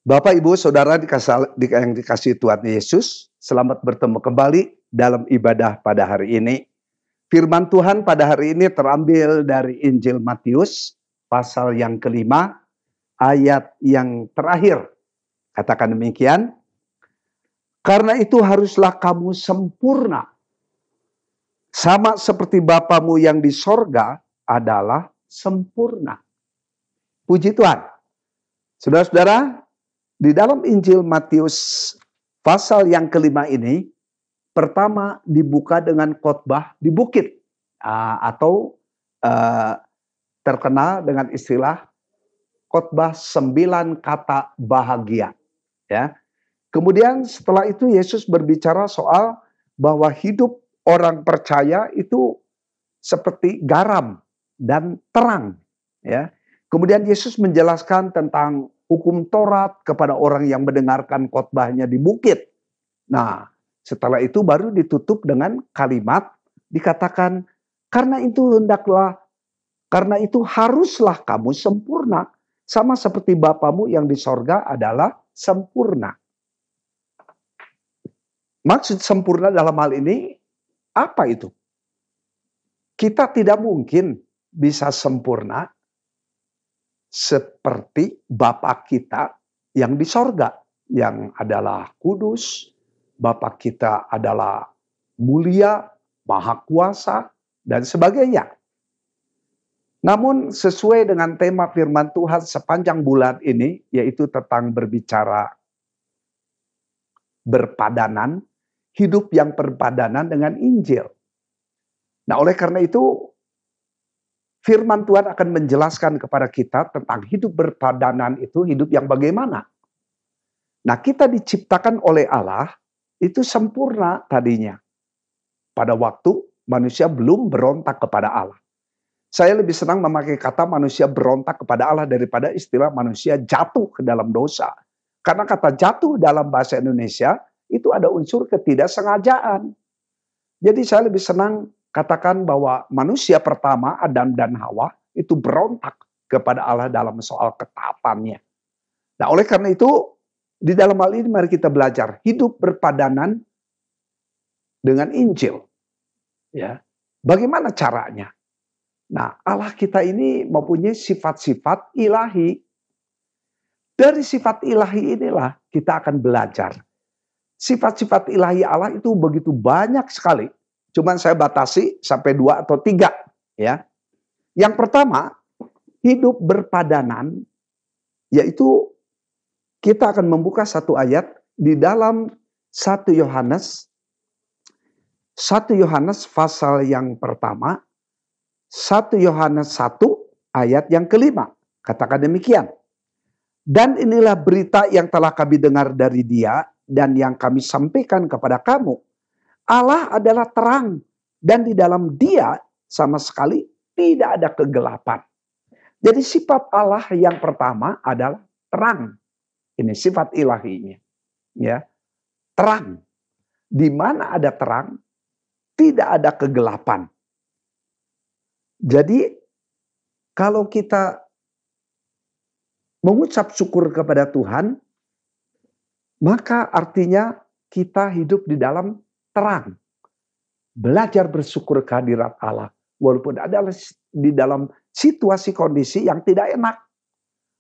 Bapak, Ibu, Saudara yang dikasihi Tuhan Yesus, selamat bertemu kembali dalam ibadah pada hari ini. Firman Tuhan pada hari ini terambil dari Injil Matius, pasal yang kelima, ayat yang terakhir. Katakan demikian, karena itu haruslah kamu sempurna, sama seperti Bapamu yang di sorga adalah sempurna. Puji Tuhan. Saudara-saudara, di dalam Injil Matius pasal yang kelima ini, pertama dibuka dengan khotbah di bukit atau terkenal dengan istilah khotbah 9 kata bahagia. Ya. Kemudian setelah itu Yesus berbicara soal bahwa hidup orang percaya itu seperti garam dan terang. Ya. Kemudian Yesus menjelaskan tentang hukum Taurat kepada orang yang mendengarkan khotbahnya di bukit. Nah, setelah itu baru ditutup dengan kalimat dikatakan, karena itu haruslah kamu sempurna, sama seperti Bapamu yang di sorga adalah sempurna. Maksud sempurna dalam hal ini apa itu? Kita tidak mungkin bisa sempurna seperti Bapa kita yang di sorga, yang adalah kudus. Bapa kita adalah mulia, maha kuasa, dan sebagainya. Namun sesuai dengan tema firman Tuhan sepanjang bulan ini, yaitu tentang berbicara berpadanan, hidup yang berpadanan dengan Injil. Nah, oleh karena itu, firman Tuhan akan menjelaskan kepada kita tentang hidup berpadanan itu hidup yang bagaimana. Nah, kita diciptakan oleh Allah itu sempurna tadinya. Pada waktu manusia belum berontak kepada Allah. Saya lebih senang memakai kata manusia berontak kepada Allah daripada istilah manusia jatuh ke dalam dosa. Karena kata jatuh dalam bahasa Indonesia itu ada unsur ketidaksengajaan. Jadi saya lebih senang katakan bahwa manusia pertama, Adam dan Hawa, itu berontak kepada Allah dalam soal ketaatannya. Nah, oleh karena itu, di dalam hal ini mari kita belajar hidup berpadanan dengan Injil. Ya, bagaimana caranya? Nah, Allah kita ini mempunyai sifat-sifat ilahi. Dari sifat ilahi inilah kita akan belajar. Sifat-sifat ilahi Allah itu begitu banyak sekali. Cuman saya batasi sampai 2 atau 3. Ya. Yang pertama, hidup berpadanan, yaitu kita akan membuka satu ayat di dalam 1 Yohanes pasal yang pertama, 1 Yohanes 1 ayat yang kelima. Katakan demikian. Dan inilah berita yang telah kami dengar dari Dia dan yang kami sampaikan kepada kamu. Allah adalah terang dan di dalam Dia sama sekali tidak ada kegelapan. Jadi sifat Allah yang pertama adalah terang. Ini sifat ilahinya. Ya. Terang. Di mana ada terang, tidak ada kegelapan. Jadi kalau kita mengucap syukur kepada Tuhan, maka artinya kita hidup di dalam terang. Belajar bersyukur kehadirat Allah. Walaupun ada di dalam situasi kondisi yang tidak enak.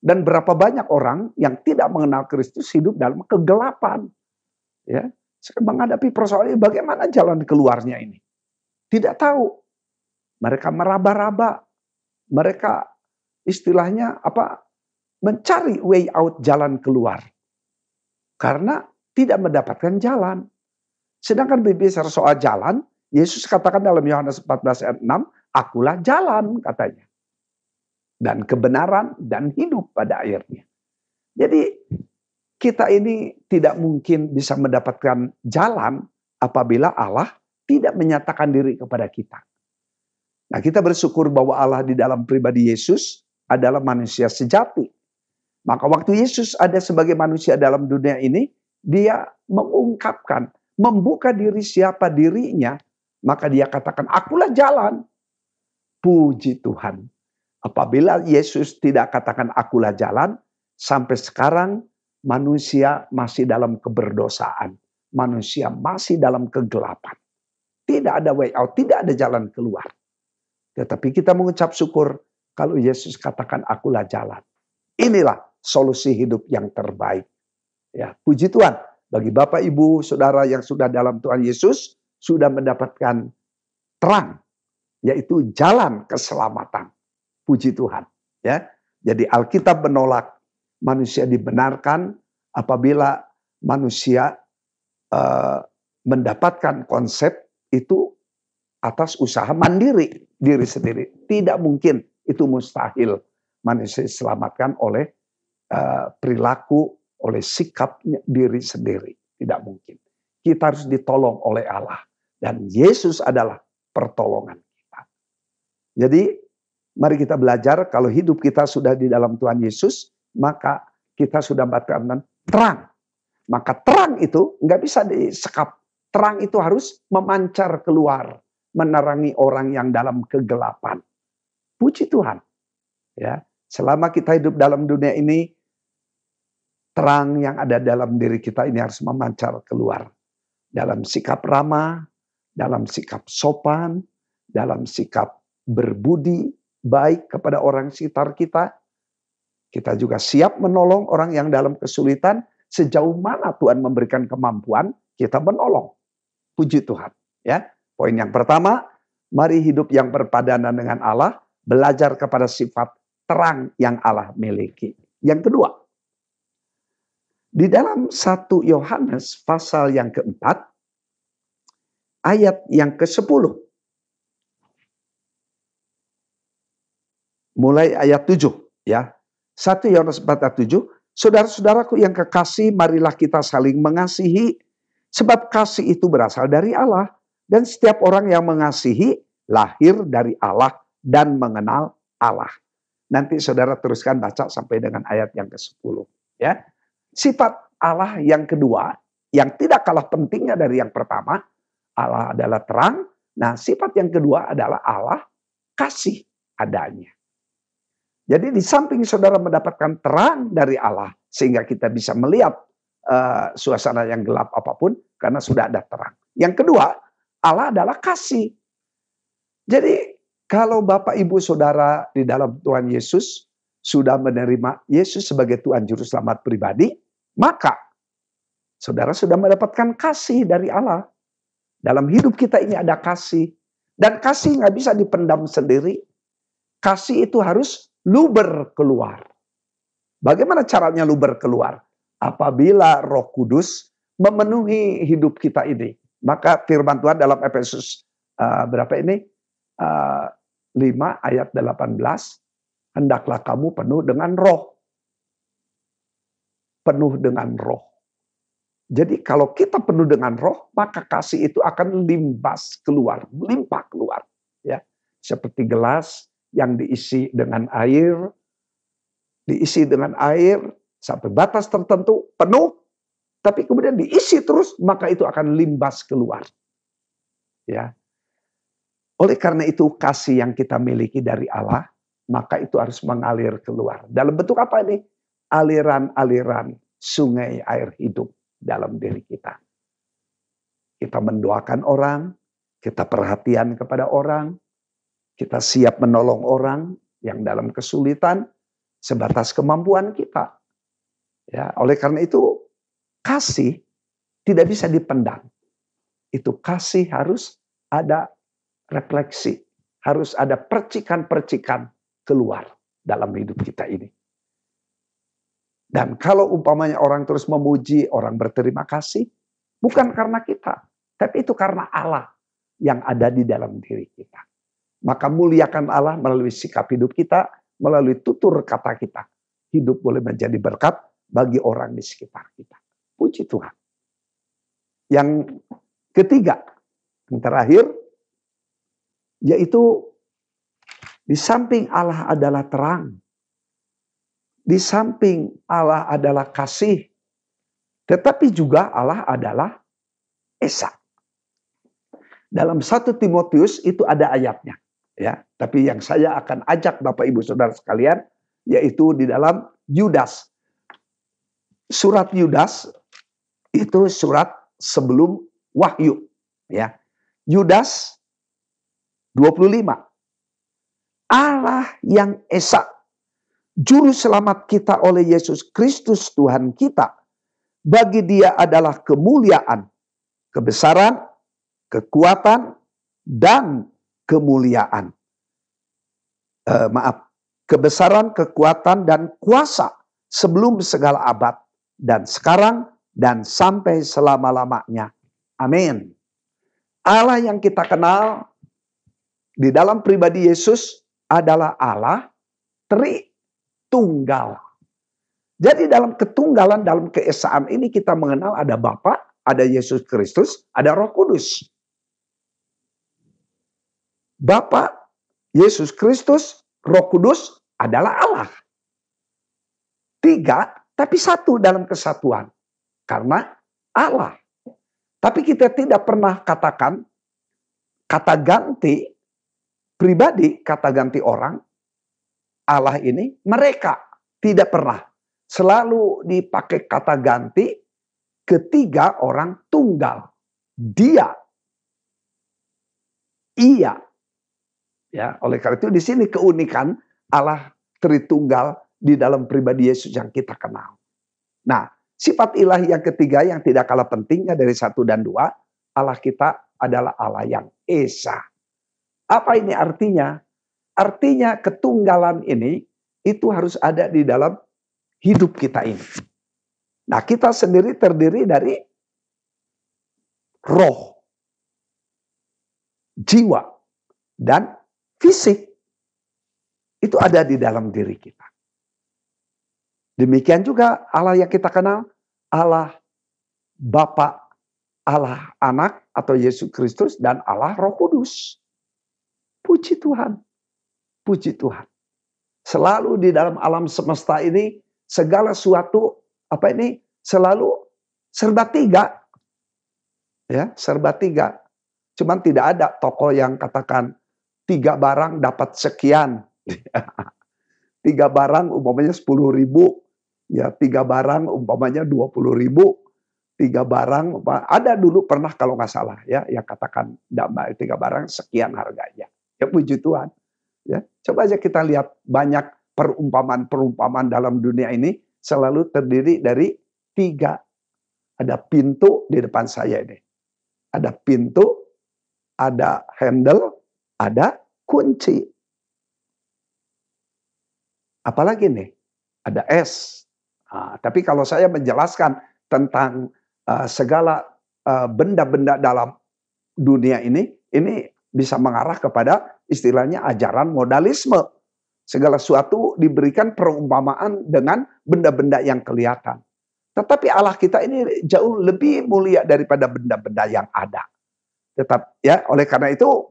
Dan berapa banyak orang yang tidak mengenal Kristus hidup dalam kegelapan. Ya, menghadapi persoalan ini, bagaimana jalan keluarnya ini? Tidak tahu. Mereka meraba-raba. Mereka istilahnya mencari way out, jalan keluar. Karena tidak mendapatkan jalan. Sedangkan berbicara soal jalan, Yesus katakan dalam Yohanes 14 ayat 6, akulah jalan katanya. Dan kebenaran dan hidup pada akhirnya. Jadi kita ini tidak mungkin bisa mendapatkan jalan apabila Allah tidak menyatakan diri kepada kita. Nah, kita bersyukur bahwa Allah di dalam pribadi Yesus adalah manusia sejati. Maka waktu Yesus ada sebagai manusia dalam dunia ini, Dia mengungkapkan, membuka diri siapa dirinya, maka Dia katakan, akulah jalan. Puji Tuhan. Apabila Yesus tidak katakan akulah jalan, sampai sekarang manusia masih dalam keberdosaan. Manusia masih dalam kegelapan. Tidak ada way out, tidak ada jalan keluar. Tetapi kita mengucap syukur kalau Yesus katakan akulah jalan. Inilah solusi hidup yang terbaik. Ya, puji Tuhan. Bagi Bapak, Ibu, Saudara yang sudah dalam Tuhan Yesus, sudah mendapatkan terang, yaitu jalan keselamatan. Puji Tuhan. Ya, jadi Alkitab menolak manusia dibenarkan apabila manusia mendapatkan konsep itu atas usaha mandiri diri sendiri. Tidak mungkin, itu mustahil manusia diselamatkan oleh perilaku, oleh sikapnya diri sendiri. Tidak mungkin. Kita harus ditolong oleh Allah. Dan Yesus adalah pertolongan kita. Jadi mari kita belajar kalau hidup kita sudah di dalam Tuhan Yesus, maka kita sudah mendapatkan terang. Maka terang itu nggak bisa disekap. Terang itu harus memancar keluar, menerangi orang yang dalam kegelapan. Puji Tuhan. Ya, selama kita hidup dalam dunia ini, terang yang ada dalam diri kita ini harus memancar keluar. Dalam sikap ramah, dalam sikap sopan, dalam sikap berbudi baik kepada orang sekitar kita. Kita juga siap menolong orang yang dalam kesulitan. Sejauh mana Tuhan memberikan kemampuan, kita menolong. Puji Tuhan. Ya, poin yang pertama, mari hidup yang berpadanan dengan Allah, belajar kepada sifat terang yang Allah miliki. Yang kedua, di dalam 1 Yohanes pasal yang keempat, ayat yang ke-10. Mulai ayat 7. Ya. 1 Yohanes 4 ayat 7. Saudara-saudaraku yang kekasih, marilah kita saling mengasihi. Sebab kasih itu berasal dari Allah. Dan setiap orang yang mengasihi, lahir dari Allah dan mengenal Allah. Nanti saudara teruskan baca sampai dengan ayat yang ke-10. Ya. Sifat Allah yang kedua, yang tidak kalah pentingnya dari yang pertama, Allah adalah terang. Nah, sifat yang kedua adalah Allah kasih adanya. Jadi di samping saudara mendapatkan terang dari Allah, sehingga kita bisa melihat suasana yang gelap apapun, karena sudah ada terang. Yang kedua, Allah adalah kasih. Jadi kalau Bapak Ibu Saudara di dalam Tuhan Yesus sudah menerima Yesus sebagai Tuhan Juru Selamat pribadi, maka saudara sudah mendapatkan kasih dari Allah. Dalam hidup kita ini ada kasih. Dan kasih nggak bisa dipendam sendiri. Kasih itu harus luber keluar. Bagaimana caranya luber keluar? Apabila Roh Kudus memenuhi hidup kita ini. Maka firman Tuhan dalam Efesus berapa ini? 5 ayat 18. Hendaklah kamu penuh dengan roh. Penuh dengan roh. Jadi kalau kita penuh dengan roh, maka kasih itu akan limbas keluar, melimpah keluar. Ya, seperti gelas yang diisi dengan air sampai batas tertentu penuh, tapi kemudian diisi terus, maka itu akan limbas keluar. Ya, oleh karena itu kasih yang kita miliki dari Allah, maka itu harus mengalir keluar. Dalam bentuk apa ini? Aliran-aliran sungai air hidup dalam diri kita. Kita mendoakan orang, kita perhatian kepada orang, kita siap menolong orang yang dalam kesulitan sebatas kemampuan kita. Ya, oleh karena itu kasih tidak bisa dipendam. Itu kasih harus ada refleksi, harus ada percikan-percikan keluar dalam hidup kita ini. Dan kalau umpamanya orang terus memuji, orang berterima kasih, bukan karena kita, tapi itu karena Allah yang ada di dalam diri kita. Maka muliakan Allah melalui sikap hidup kita, melalui tutur kata kita. Hidup boleh menjadi berkat bagi orang di sekitar kita. Puji Tuhan. Yang ketiga, yang terakhir, yaitu di samping Allah adalah terang, di samping Allah adalah kasih, tetapi juga Allah adalah Esa. Dalam 1 Timotius itu ada ayatnya, ya. Tapi yang saya akan ajak Bapak Ibu Saudara sekalian, yaitu di dalam Yudas surat Yudas itu surat sebelum Wahyu, ya. Yudas 25. Allah yang esa, juru selamat kita oleh Yesus Kristus Tuhan kita. Bagi Dia adalah kemuliaan, kebesaran, kekuatan, dan kemuliaan. Kebesaran, kekuatan, dan kuasa sebelum segala abad, dan sekarang, dan sampai selama-lamanya. Amin. Allah yang kita kenal di dalam pribadi Yesus adalah Allah Tritunggal. Jadi dalam ketunggalan, dalam keesaan ini kita mengenal ada Bapa, ada Yesus Kristus, ada Roh Kudus. Bapa, Yesus Kristus, Roh Kudus adalah Allah. 3, tapi 1 dalam kesatuan. Karena Allah. Tapi kita tidak pernah katakan kata ganti pribadi, kata ganti orang. Allah ini mereka. Tidak pernah. Selalu dipakai kata ganti ketiga orang tunggal. Dia. Ia. Ya, oleh karena itu di sini keunikan Allah Tritunggal di dalam pribadi Yesus yang kita kenal. Nah, sifat ilahi yang ketiga yang tidak kalah pentingnya dari 1 dan 2, Allah kita adalah Allah yang esa. Apa ini artinya? Artinya ketunggalan ini itu harus ada di dalam hidup kita ini. Nah, kita sendiri terdiri dari roh, jiwa, dan fisik. Itu ada di dalam diri kita. Demikian juga Allah yang kita kenal, Allah Bapa, Allah Anak atau Yesus Kristus, dan Allah Roh Kudus. Puji Tuhan. Puji Tuhan. Selalu di dalam alam semesta ini, segala sesuatu, selalu serba 3. Ya, serba 3. Cuman tidak ada tokoh yang katakan 3 barang dapat sekian. 3 barang umpamanya 10.000. Ya, 3 barang umpamanya 20.000. 3 barang, ada dulu pernah kalau nggak salah ya, yang katakan 3 barang sekian harganya. Ya, puji Tuhan. Ya, coba aja kita lihat banyak perumpamaan dalam dunia ini selalu terdiri dari 3. Ada pintu di depan saya ini. Ada pintu, ada handle, ada kunci. Apalagi nih? Ada S. Tapi kalau saya menjelaskan tentang segala benda-benda dalam dunia ini bisa mengarah kepada istilahnya ajaran modalisme. Segala sesuatu diberikan perumpamaan dengan benda-benda yang kelihatan. Tetapi Allah kita ini jauh lebih mulia daripada benda-benda yang ada. Tetap ya, oleh karena itu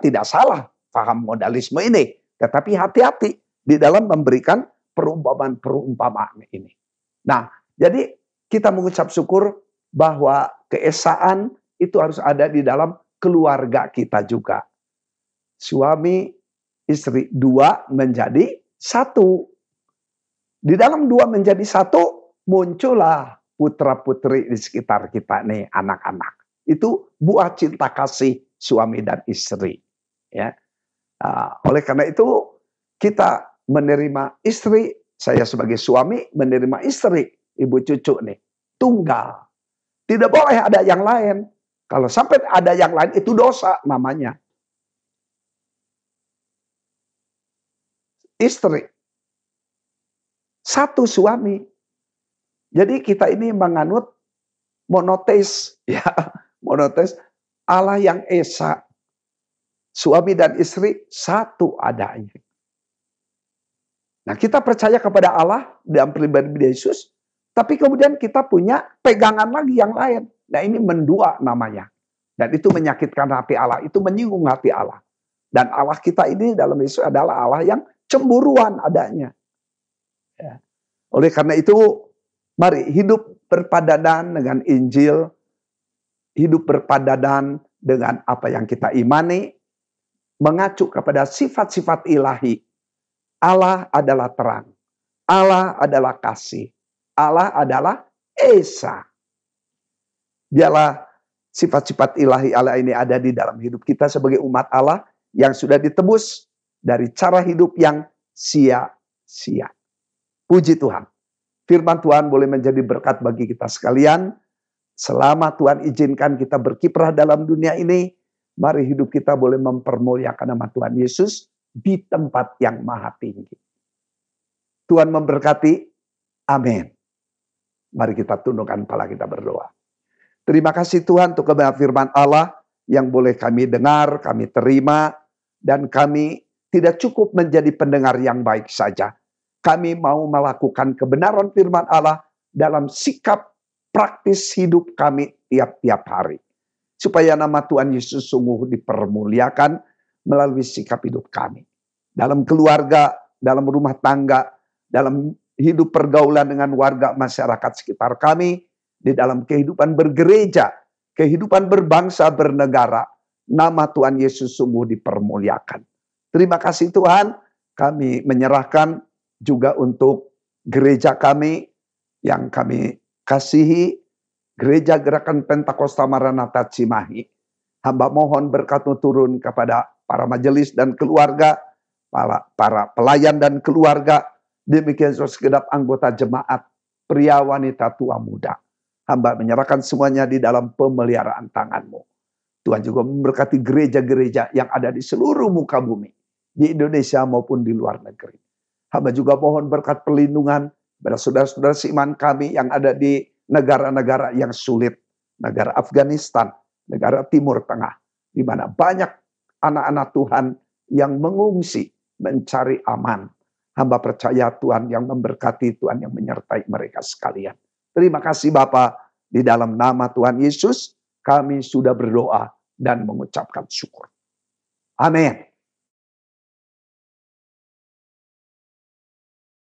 tidak salah paham modalisme ini, tetapi hati-hati di dalam memberikan perumpamaan ini. Nah, jadi kita mengucap syukur bahwa keesaan itu harus ada di dalam keluarga kita juga. Suami, istri, 2 menjadi 1. Di dalam 2 menjadi 1, muncullah putra-putri di sekitar kita nih, anak-anak. Itu buah cinta kasih suami dan istri. Ya. Oleh karena itu, kita menerima istri, saya sebagai suami menerima istri, ibu cucu nih, tunggal. Tidak boleh ada yang lain. Kalau sampai ada yang lain itu dosa namanya. Istri. 1 suami. Jadi kita ini menganut monoteis. Ya, monoteis. Allah yang esa. Suami dan istri 1 adanya. Nah, kita percaya kepada Allah dalam pribadi Yesus. Tapi kemudian kita punya pegangan lagi yang lain. Nah, ini mendua namanya. Dan itu menyakitkan hati Allah. Itu menyinggung hati Allah. Dan Allah kita ini dalam Yesus adalah Allah yang cemburuan adanya. Ya. Oleh karena itu, mari hidup berpadanan dengan Injil. Hidup berpadanan dengan apa yang kita imani. Mengacu kepada sifat-sifat ilahi. Allah adalah terang. Allah adalah kasih. Allah adalah Esa. Biarlah sifat-sifat ilahi Allah ini ada di dalam hidup kita sebagai umat Allah yang sudah ditebus dari cara hidup yang sia-sia. Puji Tuhan. Firman Tuhan boleh menjadi berkat bagi kita sekalian. Selama Tuhan izinkan kita berkiprah dalam dunia ini, mari hidup kita boleh mempermuliakan nama Tuhan Yesus di tempat yang maha tinggi. Tuhan memberkati. Amin. Mari kita tundukkan kepala kita berdoa. Terima kasih Tuhan untuk kebenaran firman Allah yang boleh kami dengar, kami terima, dan kami tidak cukup menjadi pendengar yang baik saja. Kami mau melakukan kebenaran firman Allah dalam sikap praktis hidup kami tiap-tiap hari. Supaya nama Tuhan Yesus sungguh dipermuliakan melalui sikap hidup kami. Dalam keluarga, dalam rumah tangga, dalam hidup pergaulan dengan warga masyarakat sekitar kami, di dalam kehidupan bergereja, kehidupan berbangsa, bernegara, nama Tuhan Yesus sungguh dipermuliakan. Terima kasih Tuhan, kami menyerahkan juga untuk gereja kami yang kami kasihi, Gereja Gerakan Pentakosta Maranatha Cimahi. Hamba mohon berkat-Mu turun kepada para majelis dan keluarga, para pelayan dan keluarga, demikian segenap anggota jemaat, pria, wanita, tua, muda. Hamba menyerahkan semuanya di dalam pemeliharaan tangan-Mu. Tuhan juga memberkati gereja-gereja yang ada di seluruh muka bumi, di Indonesia maupun di luar negeri. Hamba juga mohon berkat perlindungan pada saudara-saudara seiman kami yang ada di negara-negara yang sulit, negara Afghanistan, negara Timur Tengah, di mana banyak anak-anak Tuhan yang mengungsi, mencari aman. Hamba percaya Tuhan yang memberkati, Tuhan yang menyertai mereka sekalian. Terima kasih Bapa, di dalam nama Tuhan Yesus kami sudah berdoa dan mengucapkan syukur. Amin.